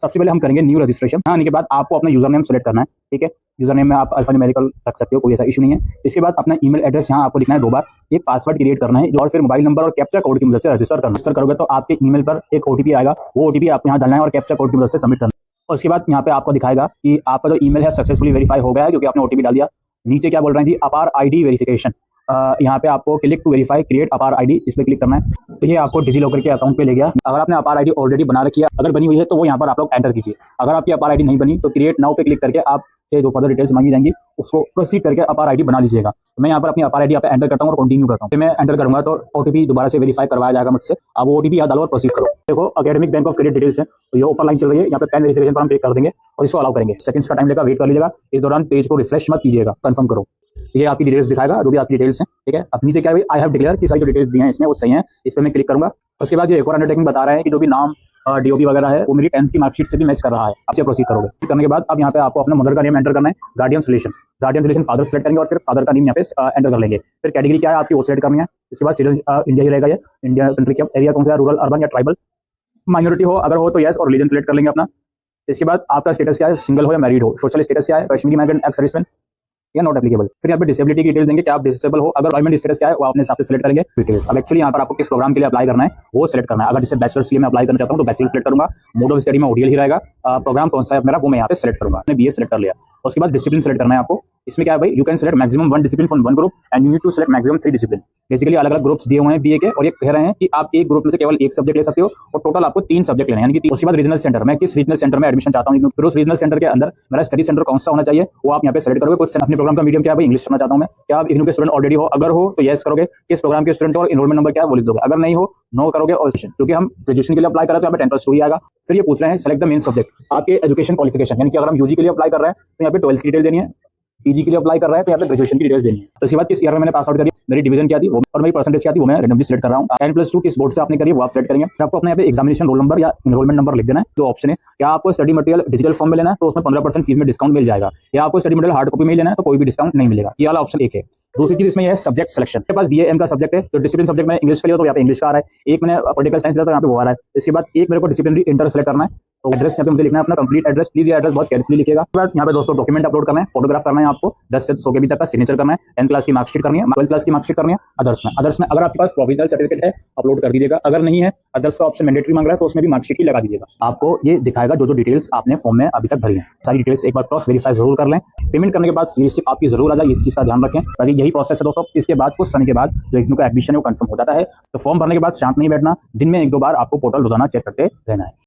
सबसे पहले हम करेंगे न्यू रजिस्ट्रेशन। हाँ, आने के बाद आपको अपना यूजर नेम सेलेक्ट करना है। ठीक है, यूजर नेम में आप अल्फान्यूमेरिकल रख सकते हो, कोई ऐसा इशू नहीं है। इसके बाद अपना ईमेल एड्रेस यहाँ आपको लिखना है 2 बार, एक पासवर्ड क्रिएट करना है और फिर मोबाइल नंबर और कैप्चा कोड की मदद से रजिस्टर करना। रजिस्टर करोगे तो आपके ईमेल पर एक ओटीपी आएगा, वो ओटीपी आपको यहाँ डालना है और कैप्चा कोड की मदद से सबमिट करना है। और उसके बाद यहाँ पे आपको दिखाएगा कि आपका जो ईमेल है सक्सेसफुली वेरीफाई हो गया है, क्योंकि आपने ओटीपी डाल दिया। नीचे क्या बोल रहे हैं जी, अपार आईडी वेरिफिकेशन। यहाँ पे आपको क्लिक टू वेरीफाई क्रिएट अपार आईडी, इस पे क्लिक करना है। तो ये आपको डिजिलॉकर के अकाउंट पे ले गया। अगर आपने अपार आईडी ऑलरेडी बना रखी है, अगर बनी हुई है तो वो यहाँ पर आप लोग एंटर कीजिए। अगर आपकी अपार आईडी नहीं बनी तो क्रिएट नाउ पे क्लिक करके आप जो फर्दर डिटेल्स मांगी जाएंगी उसको प्रोसीड करके अपार आईडी बना लीजिएगा। तो मैं यहाँ पर अपनी अपार आईडी एंटर करता हूँ और कंटिन्यू करता हूँ। तो मैं एंटर करूंगा तो ओटीपी दोबारा से वेरीफाई करवाया जाएगा मुझसे। अब वो ओटीपी याद डालो और प्रोसीड करो। देखो, academic bank of credit details है, तो ये ऊपर लाइन चल रही है, यहाँ पे पैन वेरिफिकेशन पर हम क्लिक कर देंगे और इसको अलाउ करेंगे। सेकंड्स का टाइम लेगा, वेट कर लीजिएगा। इस दौरान पेज को रिफ्रेश मत कीजिएगा, कंफर्म करो। ये आपकी डिटेल्स दिखाएगा, जो भी आपकी डिटेल्स हैं। ठीक है, अब नीचे क्या है, आई हैव डिक्लेयर की सारी जो डिटेल्स दी हैं इसमें वो सही है, इस पर मैं क्लिक करूंगा। उसके बाद ये एक और अंडरटेकिंग बता रहा है कि जो भी नाम डीओपी वगैरह है वो मेरी 10th की मार्कशीट से भी मैच कर रहा है। आपसे प्रोसीड करोगे। करने के बाद अब यहाँ पे आपको अपना मदर का नेम एंटर करना है, गार्डियन रिलेशन फादर सेलेक्ट करेंगे और फिर फादर का नेम यहाँ पे एंटर कर लेंगे। फिर कैटेगरी क्या है आपकी वो सेलेक्ट करनी है। इसके बाद इंडिया ही रहेगा, ये इंडिया कंट्री का एरिया कौन सा है, रूरल, अर्बन या ट्राइबल। माइनॉरिटी हो अगर हो तो यस और रिलीजन सेलेक्ट कर लेंगे अपना। इसके बाद आपका स्टेटस क्या है, सिंगल हो या मैरिड हो। सोशल स्टेटस क्या है, कश्मीरी माइग्रेंट, एक्स सर्विसमैन या नॉट एप्लीकेबल। फिर यहाँ पे डिसेबिलिटी की डिटेल्स देंगे, क्या आप डिसेबल हो। अगर एम्प्लॉयमेंट स्टेटस क्या है वो अपने हिसाब से सिलेक्ट करेंगे डिटेल्स। अब एक्चुअली यहाँ पर आपको किस प्रोग्राम के लिए अप्लाई करना है वो सिलेक्ट करना है। अगर जैसे बैचलर्स के लिए मैं अप्लाई करना चाहता हूँ तो बैचलर सेलेक्ट करूंगा। मोड ऑफ स्टडी में ओडीएल ही रहेगा। प्रोग्राम कौन सा है मेरा वो मैं यहाँ पे सिलेक्ट करूंगा। मैंने बीए सेलेक्ट कर लिया। उसके बाद डिसिप्लिन सेलेक्ट करना है आपको। इसमें क्या है भाई, you can select maximum 1 discipline from 1 group and you need to select maximum 3 discipline. Basically अलग अलग ग्रुप्स दिए हुए हैं बीए के और ये कह रहे हैं कि आप एक ग्रुप में से केवल एक सब्जेक्ट ले सकते हो और टोटल आपको 3 सब्जेक्ट लेने हैं, यानी कि। उसके बाद रीजनल सेंटर, मैं किस रीजनल सेंटर में एडमिशन चाहता हूँ, फिर उस रीजनल सेंटर के अंदर मेरा स्टडी सेंटर कौन सा होना चाहिए वो आप यहाँ पे सेलेक्ट करोगे। कुछ अपने प्रोग्राम का मीडियम क्या है भाई, इंग्लिश करना चाहता हूँ मैं, क्या आप इग्नू के स्टूडेंट ऑलरेडी हो, अगर हो तो यस करोगे। किस प्रोग्राम के स्टूडेंट हो और एनरोलमेंट नंबर क्या है वो लिख दोगे। अगर नहीं हो नो करोगे। और क्योंकि हम ग्रेजुएशन के लिए अप्लाई कर रहे हैं तो यहाँ पे 10+2 ही आएगा। फिर ये पूछ रहे हैं सेलेक्ट द मेन सब्जेक्ट, आपके एजुकेशन क्वालिफिकेशन, यानी कि अगर हम यूजी के लिए अप्लाई कर रहे हैं तो यहाँ पे 12th की डिटेल देनी है। पीजी के लिए अप्लाई कर रहा है तो यहाँ पे ग्रेजुएशन की डिटेल्स देनी है। तो इसके बाद किस ईयर में मैंने पास आउट करी, मेरी डिवीजन क्या थी वो और मेरी परसेंटेज क्या थी वो मैं रैंडमली सिलेक्ट कर रहा हूँ। 10+2 किस बोर्ड से आपने करी वो आप सेलेक्ट करेंगे। फिर आपको अपने यहाँ पे एग्जामिनेशन रोल नंबर या एनरोलमेंट नंबर लिख देना है। तो ऑप्शन है, क्या आपको स्टडी मटेरियल डिजिटल फॉर्म में लेना है तो उसमें 15% फीस में डिस्काउंट मिल जाएगा, या आपको स्टडी मटेरियल हार्ड कॉपी में लेना है तो कोई भी डिस्काउंट नहीं मिलेगा। ये वाला ऑप्शन एक है। दूसरी चीज इसमें है सब्जेक्ट सिलेक्शन। मेरे पास बीएएम का सब्जेक्ट है तो डिसिप्लिन सब्जेक्ट में इंग्लिश का लिया तो यहाँ पे इंग्लिश का आ रहा है। एक मैंने पॉलिटिकल साइंस लिया तो यहाँ पे वो आ रहा है। इसके बाद एक मेरे को डिसिप्लिनरी इंटर सेलेक्ट करना है। तो एड्रेस यहाँ पे मुझे लिखना है अपना कंप्लीट एड्रेस। प्लीज ये एड्रेस बहुत केयरफुली लिखिएगा। उसके बाद यहाँ पे दोस्तों डॉक्यूमेंट अपलोड करना है, फोटोग्राफ करना है आपको 10 से 100 के बी तक का, सिग्नेचर करना है, 10th क्लास की मार्कशीट करनी है, 12th क्लास की मार्कशीट करनी है। अदर्स में अगर आपके पास प्रोविजनल सर्टिफिकेट है अपलोड कर दीजिएगा। अगर नहीं है, अदर्स का ऑप्शन मैंडेटरी मांग रहा है तो उसमें भी मार्कशीट ही लगा दीजिएगा। आपको ये दिखाएगा जो डिटेल्स आपने फॉर्म में अभी तक भरी है, सारी डिटेल्स एक बार क्रॉस वेरीफाई जरूर कर लें। पेमेंट करने के बाद रिसिप्ट आपकी जरूर आ जाए, इस चीज का ध्यान रखें। ताकि यही प्रोसेस है दोस्तों। इसके बाद कुछ समय के बाद जो इग्नू का एडमिशन है वो कंफर्म हो जाता है। तो फॉर्म भरने के बाद शांत नहीं बैठना, दिन में 1-2 बार आपको पोर्टल रोजाना चेक करते रहना है।